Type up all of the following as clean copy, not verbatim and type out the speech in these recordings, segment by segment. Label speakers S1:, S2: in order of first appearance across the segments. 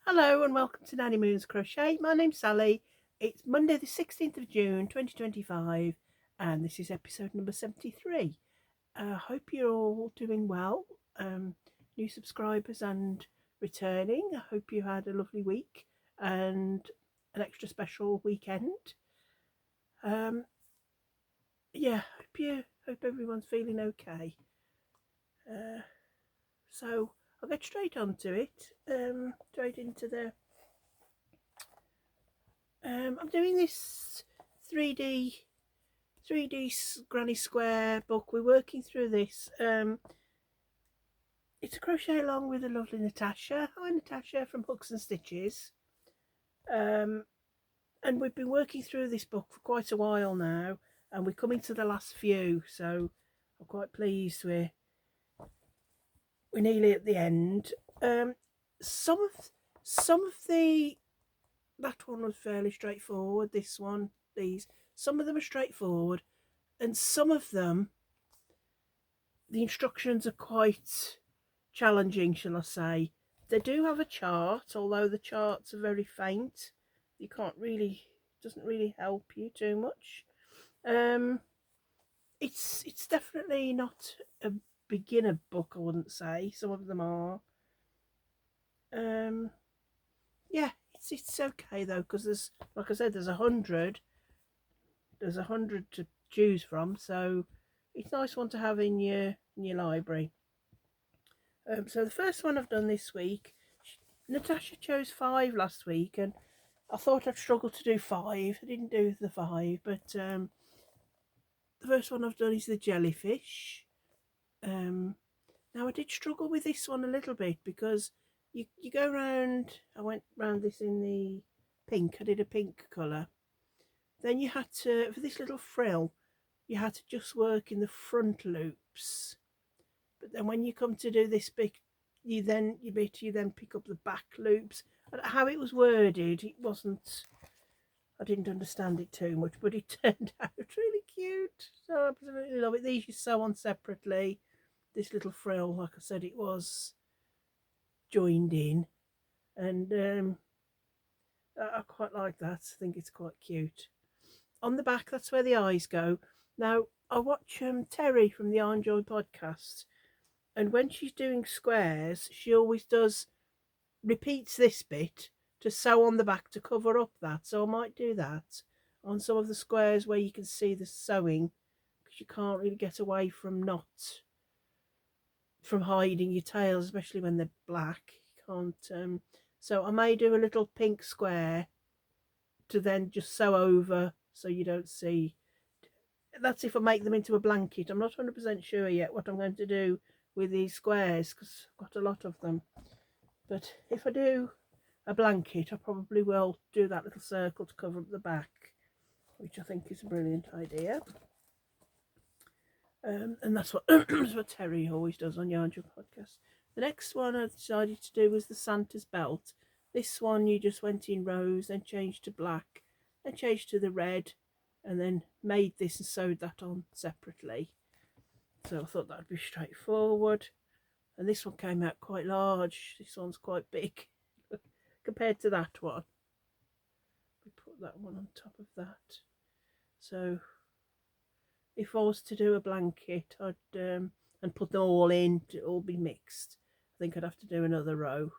S1: Hello and welcome to Nanny Moon's Crochet. My name's Sally. It's Monday the 16th of June 2025 and this is episode number 73. I hope you're all doing well, new subscribers and returning. I hope you had a lovely week and an extra special weekend. Yeah, hope everyone's feeling okay. So I'll get straight onto it, straight into the I'm doing this 3D granny square book. We're working through this. It's a crochet along with the lovely Natasha. Hi Natasha from Hooks and Stitches. And we've been working through this book for quite a while now, and we're coming to the last few, so I'm quite pleased we're nearly at the end. Some of the that one was fairly straightforward. This one, some of them are straightforward, and some of them the instructions are quite challenging, shall I say. They do have a chart, although the charts are very faint. You can't really, doesn't really help you too much. It's definitely not a beginner book, I wouldn't say. Some of them are. Yeah, it's okay though, because there's, like I said, there's 100. There's 100 to choose from, so it's a nice one to have in your library. So the first one I've done this week, Natasha chose 5 last week, and I thought I'd struggle to do 5. I didn't do the 5, but the first one I've done is the jellyfish. Now I did struggle with this one a little bit because you go round. I went round this in the pink. I did a pink colour. Then you had to, for this little frill, you had to just work in the front loops. But then when you come to do this bit, you then pick up the back loops. How it was worded, it wasn't. I didn't understand it too much, but it turned out really cute. So I absolutely love it. These you sew on separately. This little frill, like I said, it was joined in, and I quite like that. I think it's quite cute. On the back, that's where the eyes go. Now I watch Teri from the Iron Joy podcast, and when she's doing squares, she always repeats this bit to sew on the back to cover up that. So I might do that on some of the squares where you can see the sewing, because you can't really get away from hiding your tails, especially when they're black. You can't. So I may do a little pink square to then just sew over so you don't see. That's if I make them into a blanket. I'm not 100% sure yet what I'm going to do with these squares, because I've got a lot of them. But if I do a blanket, I probably will do that little circle to cover up the back, which I think is a brilliant idea. And that's what that's what Teri always does on Yarn Joy podcast. The next one I decided to do was the Santa's belt. This one you just went in rows, then changed to black, then changed to the red, and then made this and sewed that on separately. So I thought that would be straightforward. And this one came out quite large. This one's quite big compared to that one. We put that one on top of that. So if I was to do a blanket, I'd and put them all in to all be mixed, I think I'd have to do another row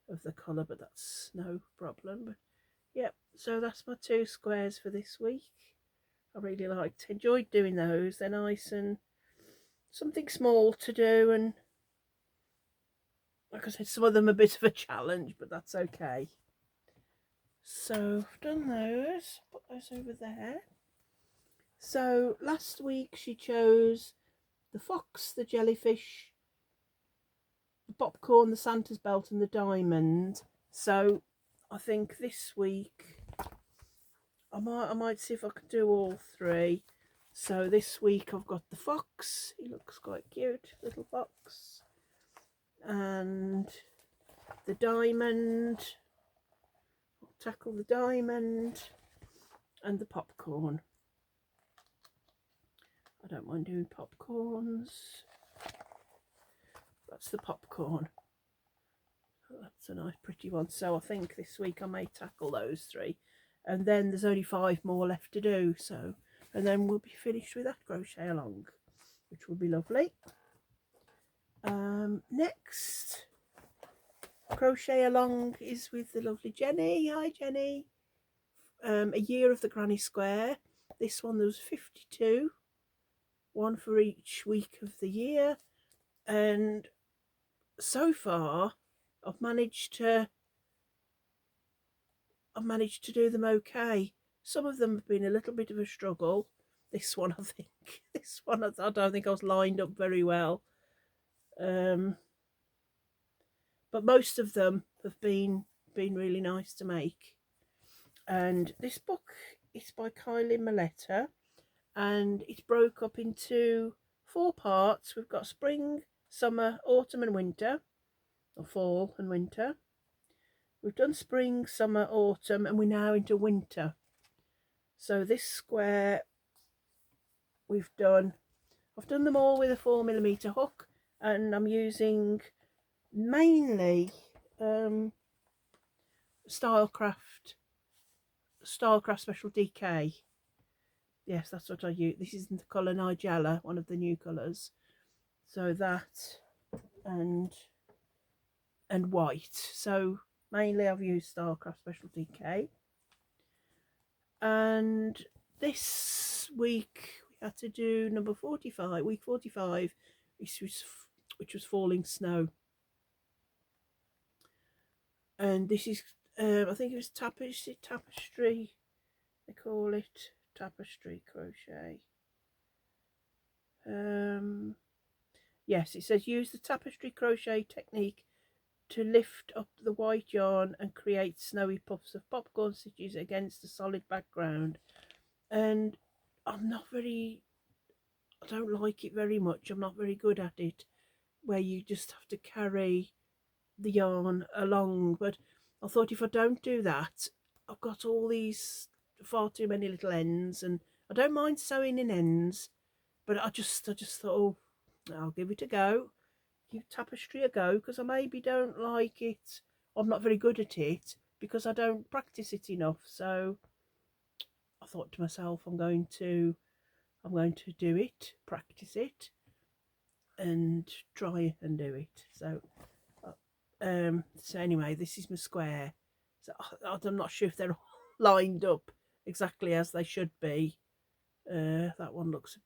S1: of the colour, but that's no problem. But yeah, so that's my 2 squares for this week. I really enjoyed doing those. They're nice and something small to do, and like I said, some of them are a bit of a challenge, but that's okay. So I've done those, put those over there. So last week she chose the fox, the jellyfish, the popcorn, the Santa's belt, and the diamond. So I think this week I might see if I can do all 3. So this week I've got the fox. He looks quite cute, little fox, and the diamond. I'll tackle the diamond and the popcorn. I don't mind doing popcorns. That's the popcorn. That's a nice pretty one. So I think this week I may tackle those 3, and then there's only 5 more left to do. So, and then we'll be finished with that crochet along, which will be lovely. Next crochet along is with the lovely Jenny. Hi Jenny. A year of the granny square. This one there was 52, one for each week of the year, and so far I've managed to do them okay. Some of them have been a little bit of a struggle. This one, I think, this one I don't think I was lined up very well. But most of them have been really nice to make. And this book is by Kylie Maletta, and it's broke up into 4 parts. We've got spring, summer, autumn and winter, or fall and winter. We've done spring, summer, autumn, and we're now into winter. So this square I've done them all with a 4mm hook, and I'm using mainly Stylecraft Special DK. Yes, that's what I use. This is the colour Nigella, one of the new colours. So that and white. So mainly I've used Stylecraft Special DK. And this week we had to do number 45, week 45, which was falling snow. And this is, I think it was tapestry, they call it tapestry crochet. Yes, it says use the tapestry crochet technique to lift up the white yarn and create snowy puffs of popcorn stitches against a solid background. And I don't like it very much. I'm not very good at it, where you just have to carry the yarn along. But I thought, if I don't do that, I've got all these far too many little ends, and I don't mind sewing in ends, but I just thought, oh, I'll give it a go, give tapestry a go, because I maybe don't like it. I'm not very good at it because I don't practice it enough. So I thought to myself, I'm going to do it, practice it, and try and do it. So anyway, this is my square. So I'm not sure if they're all lined up exactly as they should be. That one looks,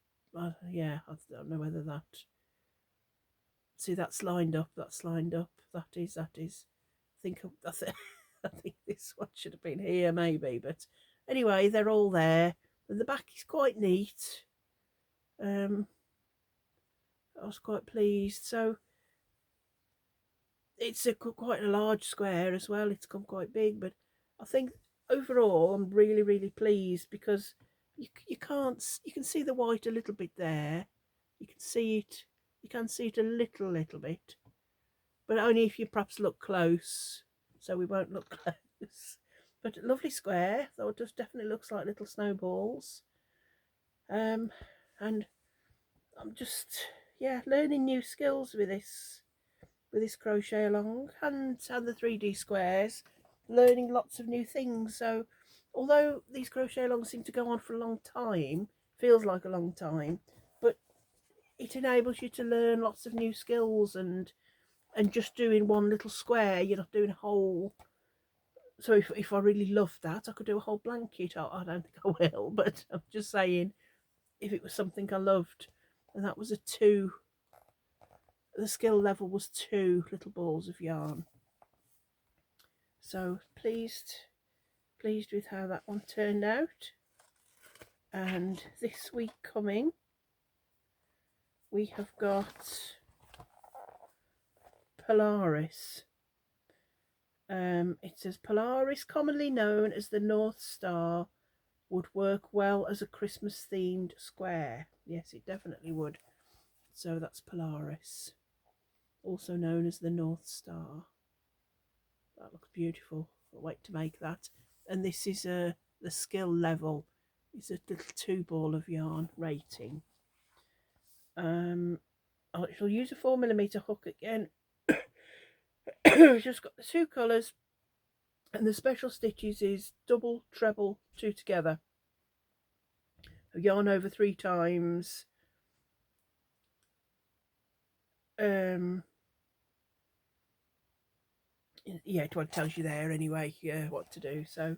S1: yeah, I don't know whether that. See, that's lined up. That's lined up. That is. I think I think this one should have been here maybe, but anyway, they're all there, and the back is quite neat. I was quite pleased. So it's quite a large square as well. It's come quite big, but I think overall I'm really pleased, because you can see the white a little bit there. You can see it a little bit, but only if you perhaps look close. So we won't look close. But a lovely square, though it just definitely looks like little snowballs. And I'm just learning new skills with this crochet along, and the 3D squares, learning lots of new things. So although these crochet alongs seem to go on for a long time, feels like a long time, but it enables you to learn lots of new skills, and just doing one little square, you're not doing a whole. So if I really love that, I could do a whole blanket. I don't think I will, but I'm just saying, if it was something I loved, and that was a 2, the skill level was 2 little balls of yarn. So pleased with how that one turned out. And this week coming, we have got Polaris. It says Polaris, commonly known as the North Star, would work well as a Christmas themed square. Yes, it definitely would. So that's Polaris, also known as the North Star. That looks beautiful. I'll wait to make that. And this is the skill level. It's a little 2 ball of yarn rating. I shall use a 4mm hook again. Just got the two colours, and the special stitches is double, treble, two together. Yarn over 3 times. Yeah, it tells you there anyway, what to do. So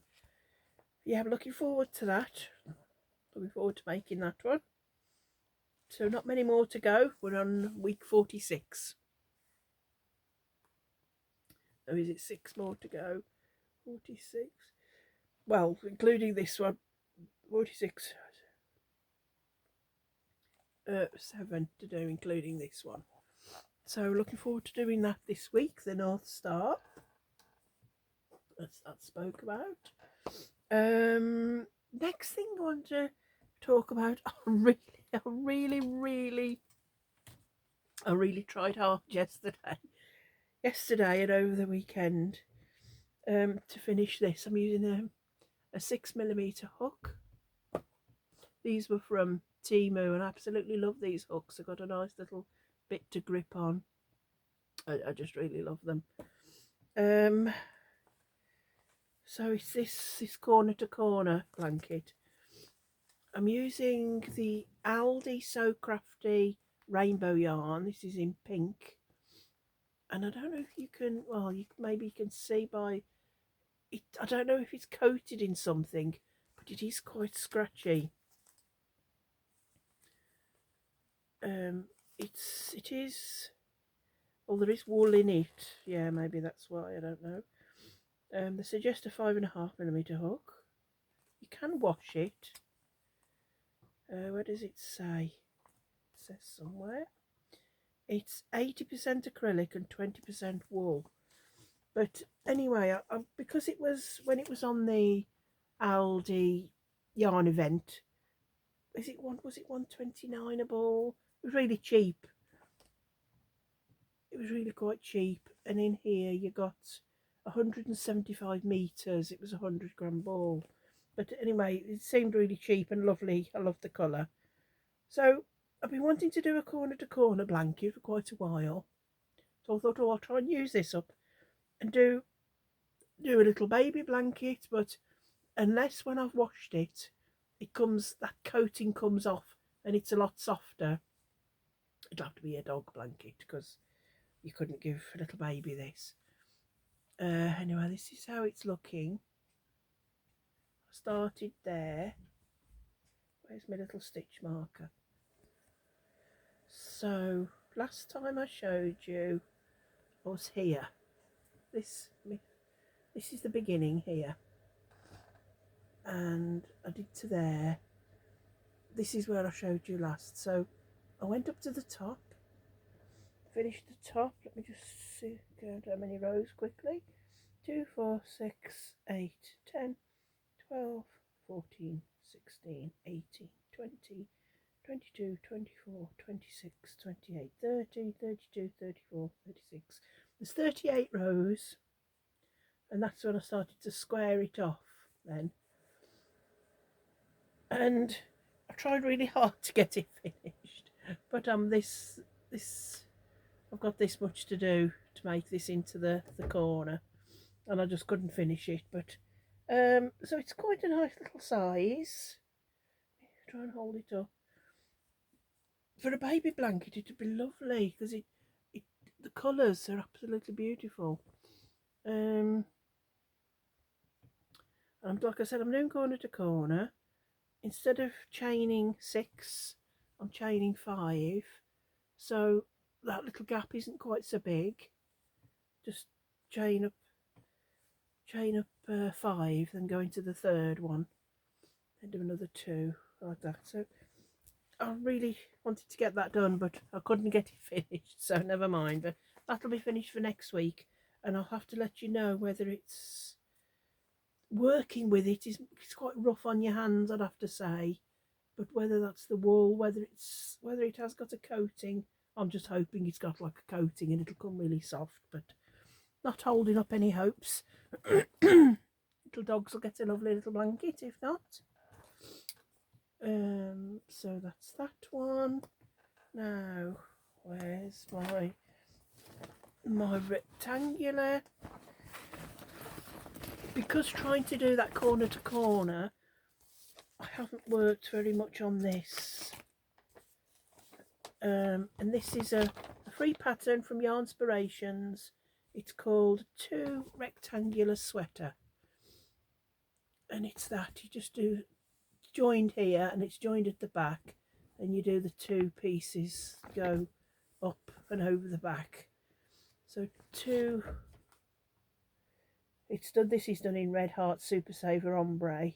S1: yeah, I'm looking forward to that. Looking forward to making that one. So not many more to go. We're on week 46. Oh, is it 6 more to go? 46. Well, including this one, 46. 7 to do, including this one. So looking forward to doing that this week. The North Star. That's that spoke about. Next thing I want to talk about. I really tried hard yesterday and over the weekend, to finish this. I'm using a 6mm hook. These were from Temu, and I absolutely love these hooks. They've got a nice little bit to grip on. I just really love them. So it's this corner to corner blanket. I'm using the Aldi So Crafty rainbow yarn. This is in pink, and I don't know if you can. Well, maybe you can see by it. I don't know if it's coated in something, but it is quite scratchy. It is. Well, there is wool in it. Yeah, maybe that's why. I don't know. They suggest a 5.5mm hook. You can wash it. Where does it say? It says somewhere. It's 80% acrylic and 20% wool. But anyway, because it was when it was on the Aldi yarn event. Was it 129 a ball? It was really cheap. It was really quite cheap. And in here you got 175 meters. It was a 100-gram ball. But anyway, it seemed really cheap and lovely. I love the colour. So I've been wanting to do a corner to corner blanket for quite a while. So I thought, oh, I'll try and use this up and do a little baby blanket. But unless when I've washed it, that coating comes off and it's a lot softer. It'll have to be a dog blanket because you couldn't give a little baby this. Anyway, this is how it's looking. I started there. Where's my little stitch marker? So last time I showed you, I was here. This is the beginning here, and I did to there. This is where I showed you last. So I went up to the top, finished the top. Let me just see, count how many rows quickly. 2, 4, 6, 8, 10, 12, 14, 16, 18, 20, 22, 24, 26, 28, 30, 32, 34, 36. There's 38 rows, and that's when I started to square it off then. And I tried really hard to get it finished, but I've got this much to do to make this into the corner, and I just couldn't finish it. But so it's quite a nice little size. Try and hold it up. For a baby blanket, it'd be lovely because the colours are absolutely beautiful. And like I said, I'm doing corner to corner. Instead of chaining 6, I'm chaining 5. So that little gap isn't quite so big. Just chain up 5, then go into the third one, then do another 2 like that. So I really wanted to get that done, but I couldn't get it finished, so never mind. But that'll be finished for next week, and I'll have to let you know whether it's working with it's quite rough on your hands, I'd have to say. But whether that's the wool, whether it has got a coating, I'm just hoping it's got like a coating and it'll come really soft, but not holding up any hopes. Little dogs will get a lovely little blanket if not. So that's that one. Now, where's my my rectangular, because trying to do that corner to corner, I haven't worked very much on this. And this is a free pattern from Yarnspirations. It's called 2 Rectangular Sweater, and it's that you just do joined here and it's joined at the back, and you do the 2 pieces go up and over the back. So 2, it's done, this is done in Red Heart Super Saver Ombre,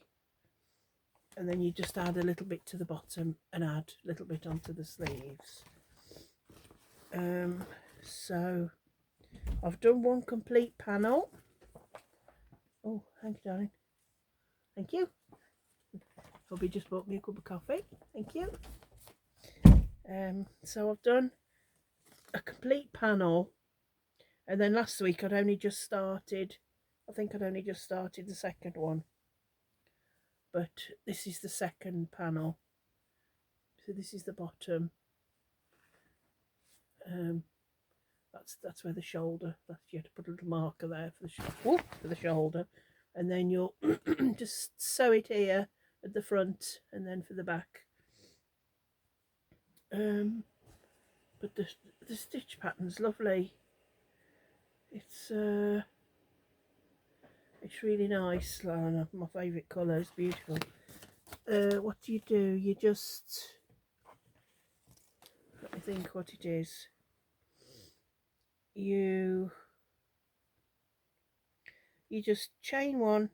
S1: and then you just add a little bit to the bottom and add a little bit onto the sleeves. So I've done 1 complete panel. Oh, thank you, darling. Thank you. Hubby just bought me a cup of coffee. Thank you. So I've done a complete panel, and then last week I'd only just started, I think I'd only just started the second one, but this is the second panel. So this is the bottom. That's where the shoulder, you have to put a little marker there for the shoulder, and then you'll just sew it here at the front and then for the back. But the stitch pattern's lovely. It's really nice. My favourite colour, it's beautiful. What do? You just, let me think what it is. You just chain 1,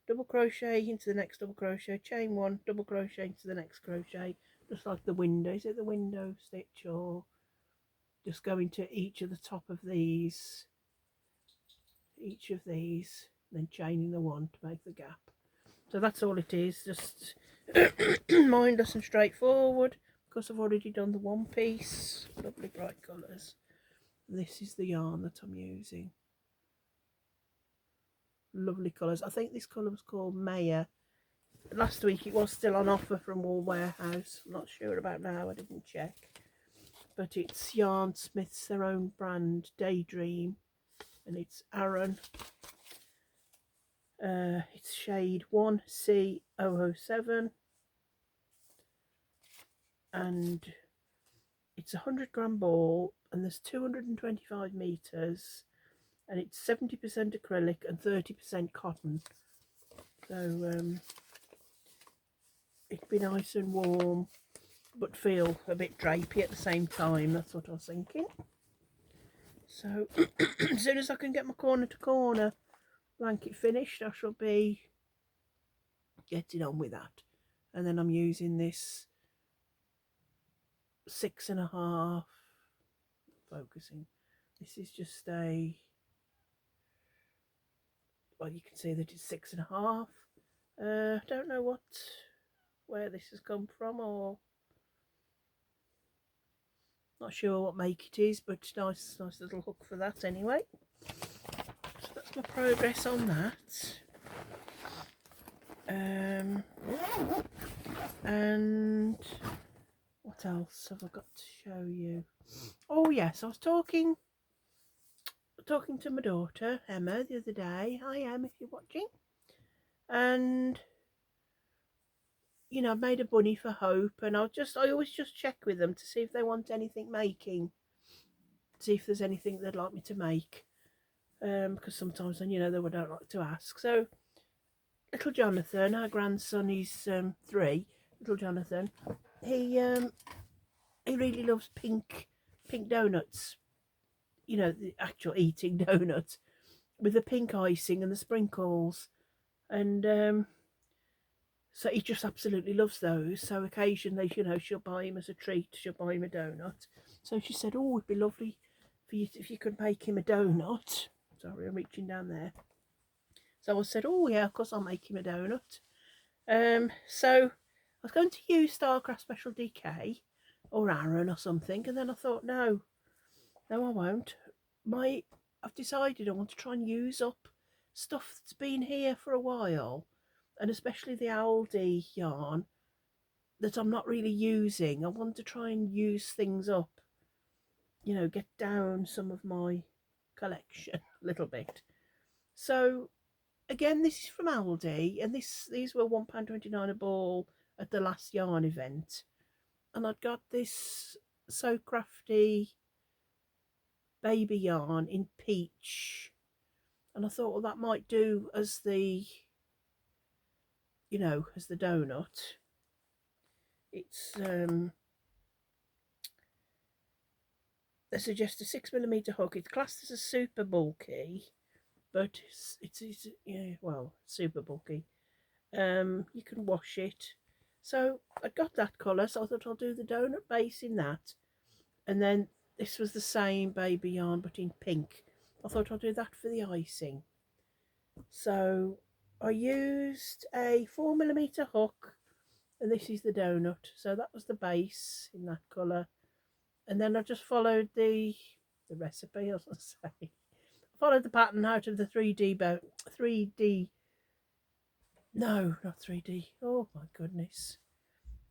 S1: double crochet into the next double crochet, chain 1, double crochet into the next crochet, just like the window. Is it the window stitch, or just go into each of the top of these, then chaining the 1 to make the gap. So that's all it is, just mindless and straightforward, because I've already done the 1 piece. Lovely bright colours. This is the yarn that I'm using. Lovely colours. I think this colour was called Maya. Last week it was still on offer from Wool Warehouse. I'm not sure about now, I didn't check. But it's Yarn Smith's, their own brand, Daydream, and it's Aran. It's shade 1C007, and it's 100-gram ball, and there's 225 meters, and it's 70% acrylic and 30% cotton. So it'd be nice and warm, but feel a bit drapey at the same time. That's what I was thinking. So as soon as I can get my corner to corner blanket finished, I shall be getting on with that. And then I'm using this 6.5, focusing. This is just a, well, you can see that it's 6.5. I don't know where this has come from, or not sure what make it is, but nice little hook for that anyway. So that's my progress on that. And what else have I got to show you? Oh yes, I was talking to my daughter Emma the other day. Hi Em, if you're watching. And you know, I've made a bunny for Hope, and I always just check with them to see if they want anything making, see if there's anything they'd like me to make, because sometimes then, you know, they don't like to ask. So little Jonathan, our grandson, he's 3. Little Jonathan, he really loves pink donuts, you know, the actual eating donuts with the pink icing and the sprinkles, and so he just absolutely loves those. So occasionally, you know, she'll buy him as a treat, she'll buy him a donut. So she said, oh, it'd be lovely for you if you could make him a donut. Sorry, I'm reaching down there. So I said, oh yeah, of course I'll make him a donut. So I was going to use Starcraft Special DK or Aran or something, and then I thought, no, I won't. I've decided I want to try and use up stuff that's been here for a while, and especially the Aldi yarn that I'm not really using. I want to try and use things up. you know, get down some of my collection a little bit. So again, this is from Aldi, and these were £1.29 a ball at the last yarn event, and I'd got this So Crafty baby yarn in peach, and I thought, well, that might do as the, you know, as the donut. It's they suggest a 6mm hook. It's classed as a super bulky, but it's yeah, well, super bulky. You can wash it. So I got that colour, so I thought I'll do the donut base in that. And then this was the same baby yarn but in pink. I thought I'll do that for the icing. So I used a 4mm hook, and this is the donut. So that was the base in that colour. And then I just followed the recipe, I was going to say. Followed the pattern out of the 3D, no, not 3D. Oh my goodness.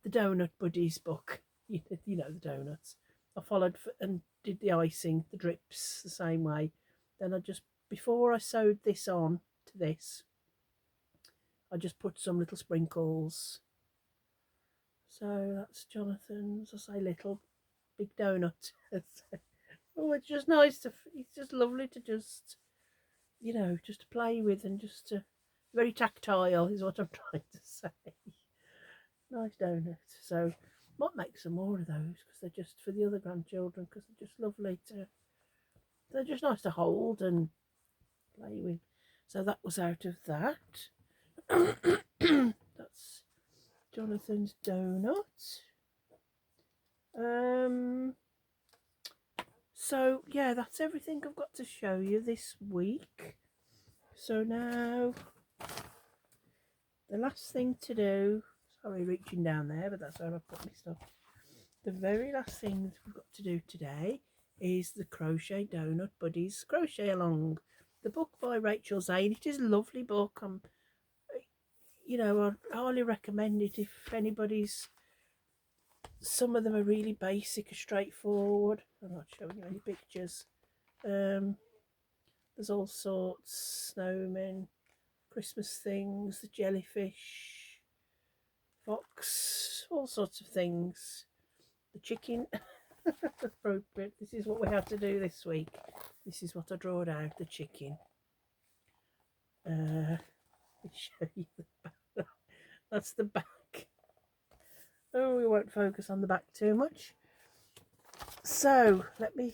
S1: The Donut Buddies book. You know, the donuts. I followed and did the icing, the drips the same way. Then I just, before I sewed this on to this, I just put some little sprinkles. So that's Jonathan's, I say little, big donut. Oh, it's just nice to, it's just lovely to just, you know, just to play with, and just to, very tactile is what I'm trying to say. Nice donuts. So might make some more of those, because they're just for the other grandchildren, because they're just lovely to, they're just nice to hold and play with. So that was out of that. That's Jonathan's donut. So yeah, that's everything I've got to show you this week. So now the last thing to do, sorry reaching down there, but that's where I put my stuff. The very last thing we've got to do today is the Crochet Donut Buddies Crochet Along, the book by Rachel Zane. It is a lovely book. You know, I highly recommend it if anybody's, some of them are really basic and straightforward. I'm not showing you any pictures. There's all sorts, snowmen, Christmas things, the jellyfish, fox, all sorts of things. The chicken, appropriate. This is what we have to do this week. This is what I drawed out, the chicken. Let me show you the back. That's the back. Oh, we won't focus on the back too much. So let me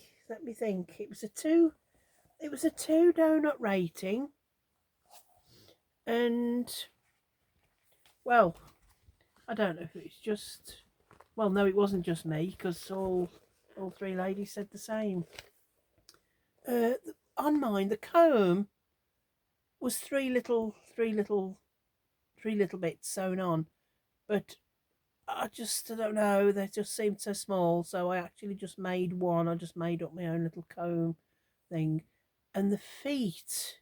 S1: think. It was a two donut rating, and well, I don't know if it's just, well, no, it wasn't just me, because all three ladies said the same. On mine, the comb was three little bits sewn on, but I don't know, they just seemed so small, so I actually just made one. I just made up my own little comb thing. And the feet,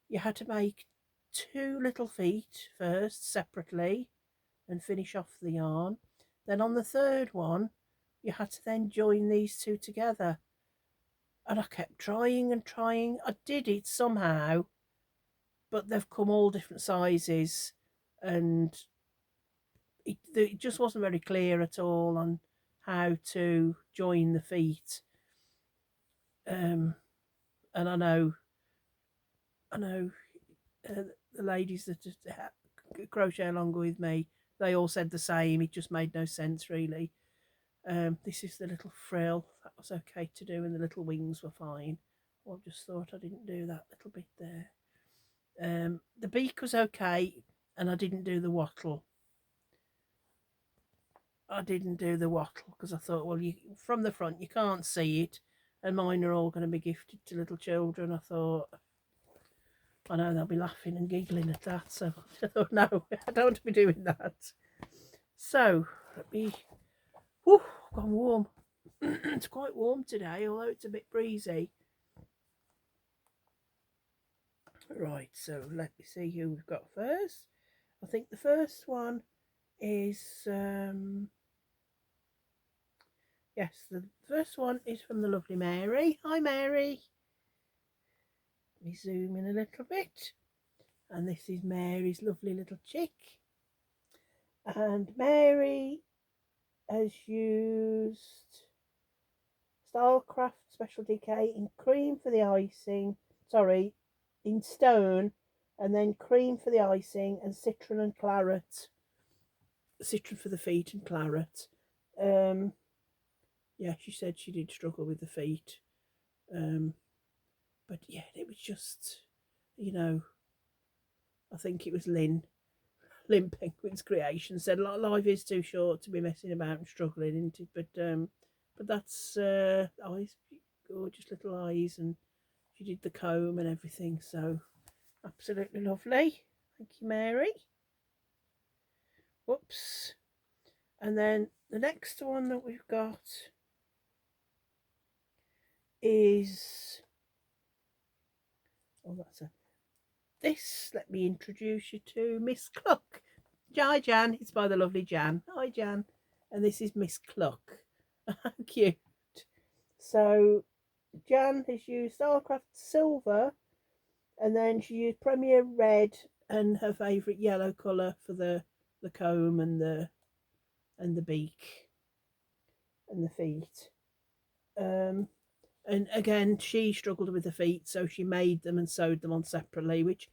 S1: you had to make two little feet first separately and finish off the yarn. Then on the third one, you had to then join these two together. And I kept trying and trying. I did it somehow, but they've come all different sizes, and it just wasn't very clear at all on how to join the feet. And I know the ladies that just crochet along with me, they all said the same. It just made no sense really. This is the little frill. That was okay to do, and the little wings were fine. I just thought I didn't do that little bit there. The beak was okay, and I didn't do the wattle. Because I thought, well, from the front you can't see it, and mine are all going to be gifted to little children. I thought, I know they'll be laughing and giggling at that, so I thought, no, I don't want to be doing that. So let me, whew, gone warm. It's quite warm today, although it's a bit breezy. Right, so let me see who we've got first. I think the first one is Yes, the first one is from the lovely Mary. Hi, Mary. Let me zoom in a little bit. And this is Mary's lovely little chick. And Mary has used Starcraft Special Decay in cream for the icing. Sorry, in stone. And then cream for the icing and citron and claret. Citron for the feet and claret. Yeah, she said she did struggle with the feet. But yeah, it was just, you know, I think it was Lynn Penguin's creation said life is too short to be messing about and struggling, isn't it? But that's eyes, gorgeous little eyes, and she did the comb and everything. So absolutely lovely. Thank you, Mary. Whoops. And then the next one that we've got is, oh, that's a this. Let me introduce you to Miss Cluck. Hi, Jan. It's by the lovely Jan. Hi, Jan. And this is Miss Cluck. How cute. So Jan has used Starcraft Silver, and then she used Premier Red and her favourite yellow colour for the comb and the beak and the feet. And again, she struggled with the feet, so she made them and sewed them on separately, which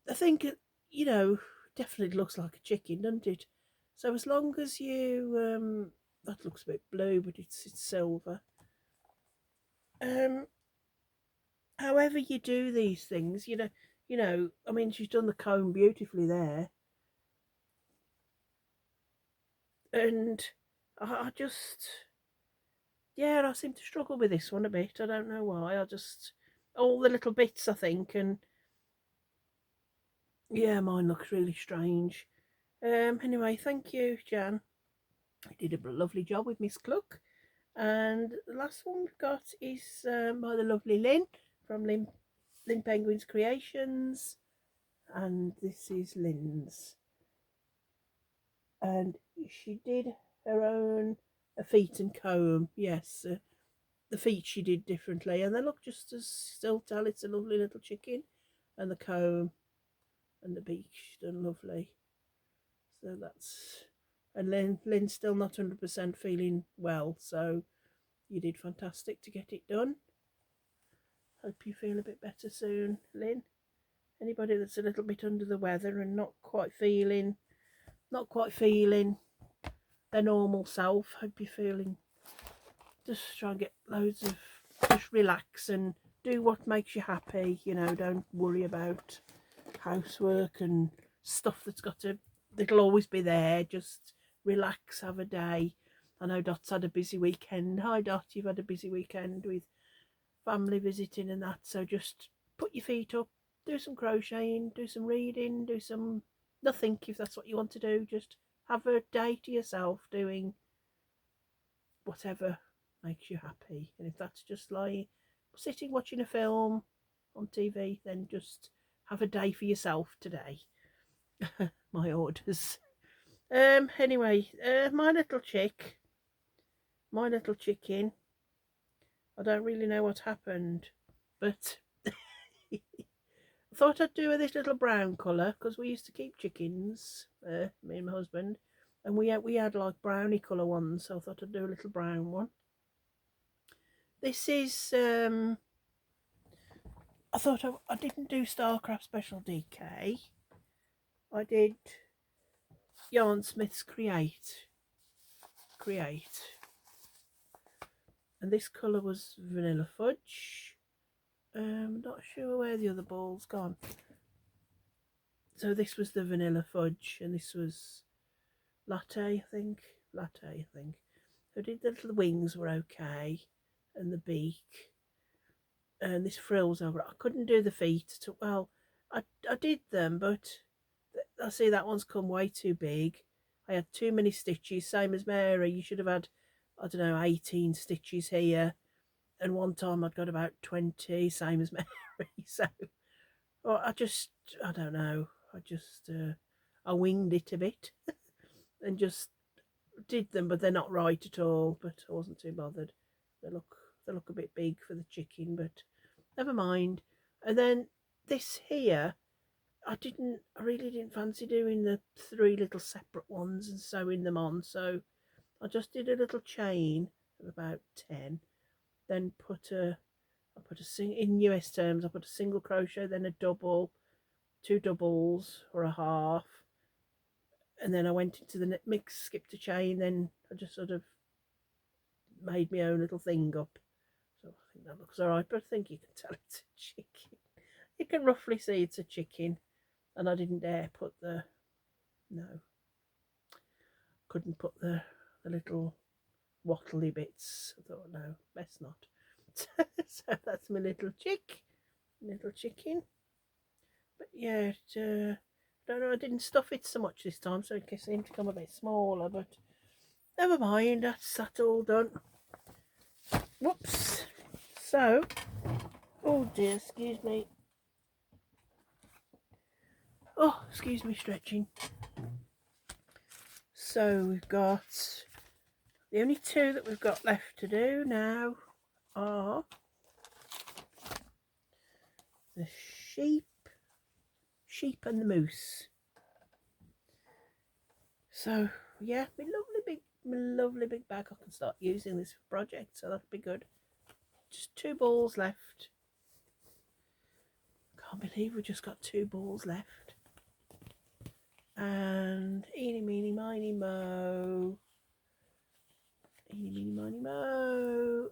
S1: I think, you know, definitely looks like a chicken, doesn't it? So as long as you, that looks a bit blue, but it's silver. However you do these things, you know, I mean, she's done the comb beautifully there. And I just, yeah, I seem to struggle with this one a bit. I don't know why. I just, all the little bits, I think, and yeah, mine looks really strange. Anyway, thank you, Jan. You did a lovely job with Miss Cluck. And the last one we've got is by the lovely Lynn from Lynn Penguin's Creations. And this is Lynn's. And she did her own feet and comb. Yes, the feet she did differently, and they look just as still tell it's a lovely little chicken. And the comb and the beak she's done lovely. So that's, and Lynn's still not 100% feeling well, so you did fantastic to get it done. Hope you feel a bit better soon, Lynn. Anybody that's a little bit under the weather and not quite feeling their normal self, hope you're feeling, just try and get loads of, just relax and do what makes you happy, you know, don't worry about housework and stuff that'll always be there. Just relax, have a day. I know Dot's had a busy weekend. Hi Dot, you've had a busy weekend with family visiting and that, so just put your feet up, do some crocheting, do some reading, do some nothing if that's what you want to do. Just have a day to yourself doing whatever makes you happy. And if that's just like sitting watching a film on TV, then just have a day for yourself today. My orders. Anyway, my little chicken, I don't really know what happened, but I thought I'd do this little brown colour because we used to keep chickens, me and my husband, and we had like brownie colour ones, so I thought I'd do a little brown one. This is, I thought I didn't do Starcraft Special Decay. I did Yarnsmith's Create. And this colour was Vanilla Fudge. Not sure where the other ball's gone. So this was the Vanilla Fudge, and this was Latte, I think. So the little wings were okay, and the beak. And this frills over. I couldn't do the feet. Well, I did them, but I see that one's come way too big. I had too many stitches, same as Mary. You should have had, I don't know, 18 stitches here. And one time I'd got about 20, same as Mary. So well, I don't know. I winged it a bit and just did them, but they're not right at all. But I wasn't too bothered. They look a bit big for the chicken, but never mind. And then this here, I really didn't fancy doing the 3 little separate ones and sewing them on. So I just did a little chain of about 10, then in US terms, I put a single crochet, then a double, 2 doubles or a half, and then I went into the mix, skipped a chain, then I just sort of made my own little thing up. So I think that looks alright, but I think you can tell it's a chicken. You can roughly see it's a chicken, and I didn't dare put couldn't put the little wattly bits. I thought, no, best not. So that's my little chicken. But yeah, I don't know, I didn't stuff it so much this time, so it seemed to come a bit smaller, but never mind, that's that all done. Whoops. So, oh dear, excuse me. Oh, excuse me, stretching. So we've got, the only 2 that we've got left to do now are the sheep and the moose. So yeah, my lovely big bag. I can start using this for projects, so that'll be good. Just 2 balls left. Can't believe we just got 2 balls left. And eeny meeny miny mo,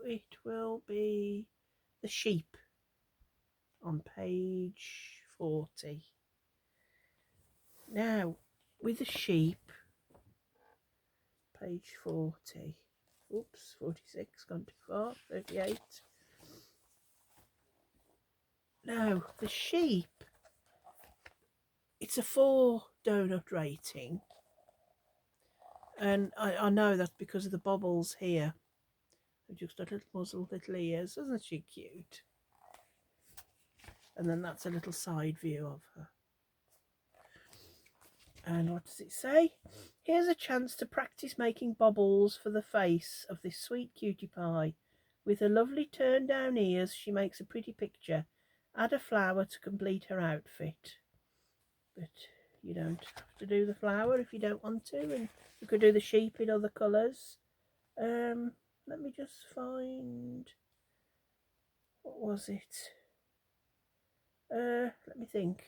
S1: it will be the sheep on page 40. Now with the sheep, page 40, oops, 46, gone too far, 38. Now the sheep, it's a 4 donut rating, and I know that's because of the bobbles here. We've just got little muzzle, little ears. Isn't she cute? And then that's a little side view of her. And what does it say? Here's a chance to practice making bobbles for the face of this sweet cutie pie. With her lovely turned down ears, she makes a pretty picture. Add a flower to complete her outfit. But you don't have to do the flower if you don't want to, and you could do the sheep in other colours. Let me just find, what was it? Let me think.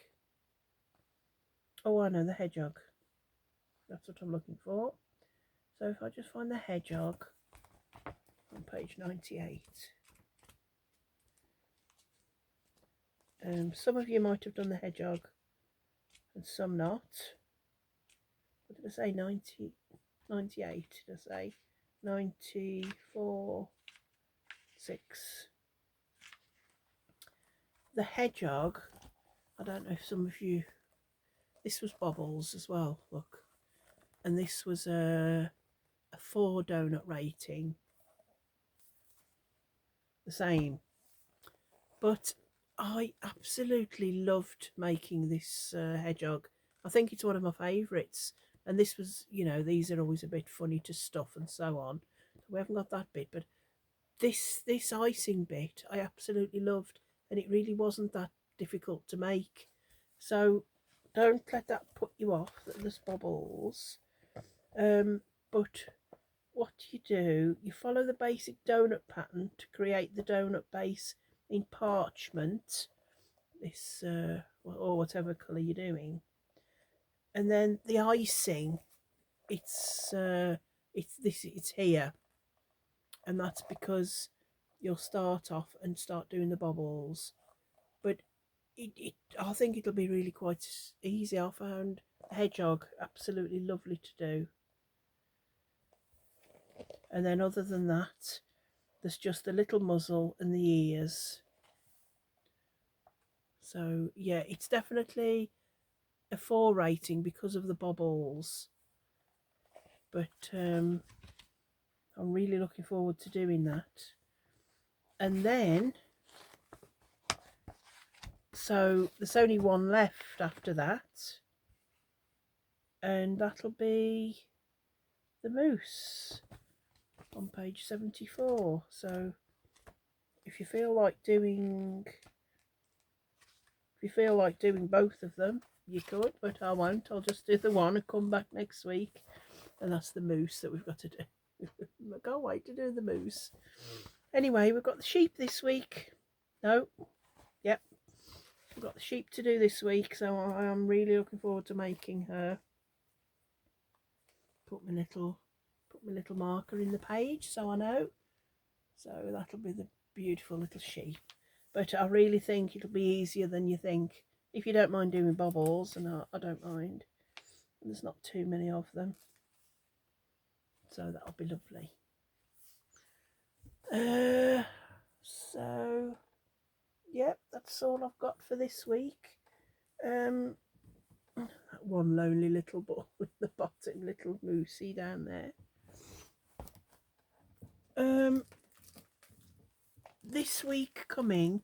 S1: Oh, I know, the hedgehog. That's what I'm looking for. So if I just find the hedgehog on page 98. Some of you might have done the hedgehog and some not. What did I say? 90, 98, did I say? 94, 6. The hedgehog, I don't know if some of you, this was bobbles as well, look. And this was a 4 donut rating. The same. But I absolutely loved making this hedgehog. I think it's one of my favourites. And this was, you know, these are always a bit funny to stuff and so on. We haven't got that bit, but this icing bit I absolutely loved, and it really wasn't that difficult to make. So don't let that put you off that there's bubbles. But what you do, you follow the basic donut pattern to create the donut base in parchment, this or whatever colour you're doing, and then the icing, it's here, and that's because you'll start off and start doing the bubbles, but I think it'll be really quite easy. I found the hedgehog absolutely lovely to do, and then other than that there's just the little muzzle and the ears. So yeah, it's definitely a 4 rating because of the bobbles, but I'm really looking forward to doing that. And then, so there's only 1 left after that, and that'll be the moose on page 74. So if you feel like doing both of them, you could, but I won't. I'll just do the one and come back next week. And that's the moose that we've got to do. I can't wait to do the moose. Anyway, we've got the sheep this week. No, yep, we've got the sheep to do this week, so I am really looking forward to making her. Put my little marker in the page so I know. So that'll be the beautiful little sheep. But I really think it'll be easier than you think. If you don't mind doing bobbles, and I don't mind. There's not too many of them. So that'll be lovely. So, yep, that's all I've got for this week. That one lonely little ball with the bottom little moosey down there. This week, I'm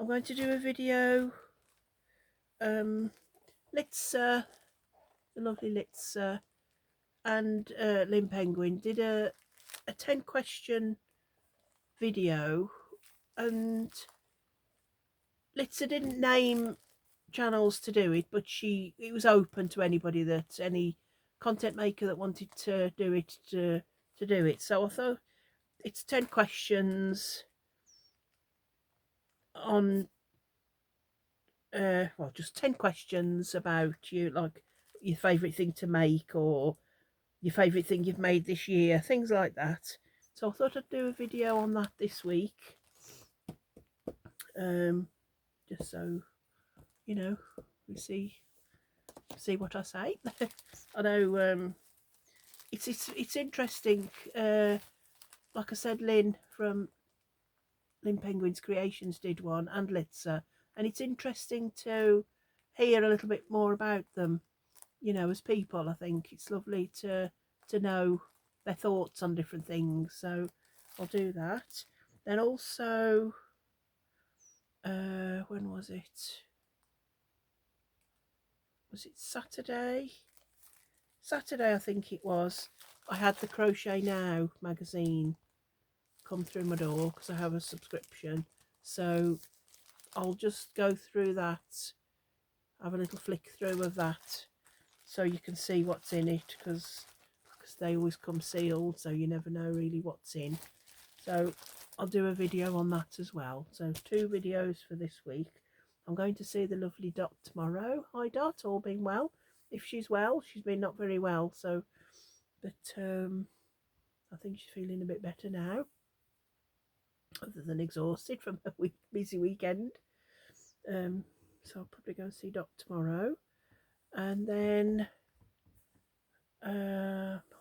S1: going to do a video. Litsa, the lovely Litsa, and Lynn Penguin did a 10 question video, and Litsa didn't name channels to do it, but it was open to anybody, that any content maker that wanted to do it to do it. So I thought it's 10 questions on well, just 10 questions about you, like your favorite thing to make, or your favorite thing you've made this year, things like that. So I thought I'd do a video on that this week, just so you know, we see what I say. I know it's interesting. Like I said, Lynn from Lynn Penguin's Creations did one, and Litsa, and it's interesting to hear a little bit more about them, you know, as people. I think it's lovely to know their thoughts on different things, so I'll do that. Then also, when was it? Was it Saturday? Saturday, I think it was. I had the Crochet Now magazine come through my door because I have a subscription. So I'll just go through that, have a little flick through of that, so you can see what's in it, because they always come sealed, so you never know really what's in. So I'll do a video on that as well. So 2 videos for this week. I'm going to see the lovely Dot tomorrow. Hi Dot, all being well. If she's well, she's been not very well, so, but I think she's feeling a bit better now, other than exhausted from a busy weekend. So I'll probably go and see Dot tomorrow, and then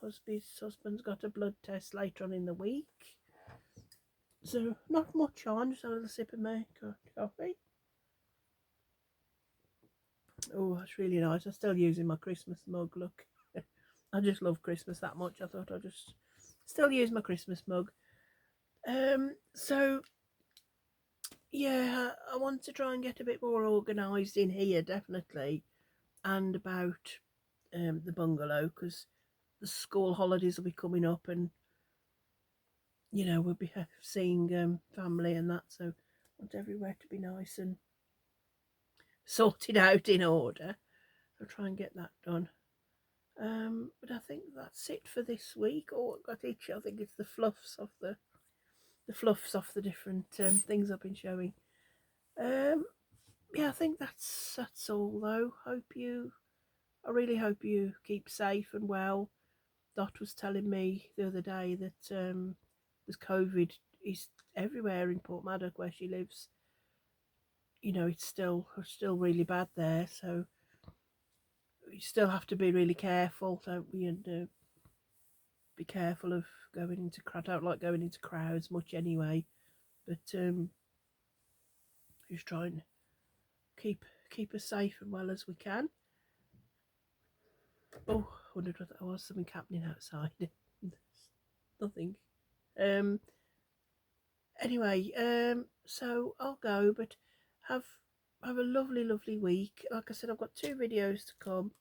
S1: husband's got a blood test later on in the week. So not much on, just a little sip of my coffee. Oh, that's really nice. I'm still using my Christmas mug, look. I just love Christmas that much. I thought I'd just still use my Christmas mug. So yeah, I want to try and get a bit more organised in here, definitely, and about the bungalow, because the school holidays will be coming up, and you know, we'll be seeing family and that, so I want everywhere to be nice and sorted out in order. I'll try and get that done. But I think that's it for this week. Oh, I've got itchy. I think it's the fluffs off the different things I've been showing. Yeah, I think that's all though. I really hope you keep safe and well. Dot was telling me the other day that there's COVID is everywhere in Port Maddock where she lives. You know, it's still really bad there, so you still have to be really careful, don't we? And be careful of going into crowd. I don't like going into crowds much anyway, but just try and keep as safe and well as we can. Oh, I wondered what that was. Something happening outside. Nothing. Anyway, so I'll go, but have a lovely week. Like I said, I've got 2 videos to come.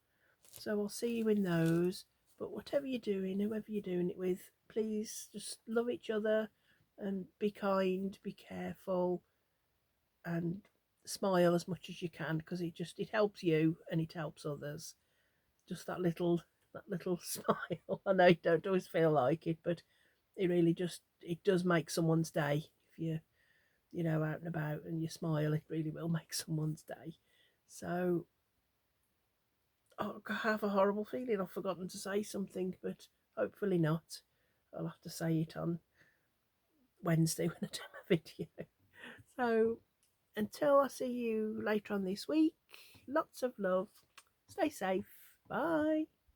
S1: So I'll see you in those. But whatever you're doing, whoever you're doing it with, please just love each other and be kind, be careful, and smile as much as you can, because it helps you and it helps others. Just that little smile. I know you don't always feel like it, but it really just it does make someone's day. If you out and about and you smile, it really will make someone's day. So I have a horrible feeling I've forgotten to say something, but hopefully not. I'll have to say it on Wednesday when I do my video. So until I see you later on this week, lots of love. Stay safe. Bye.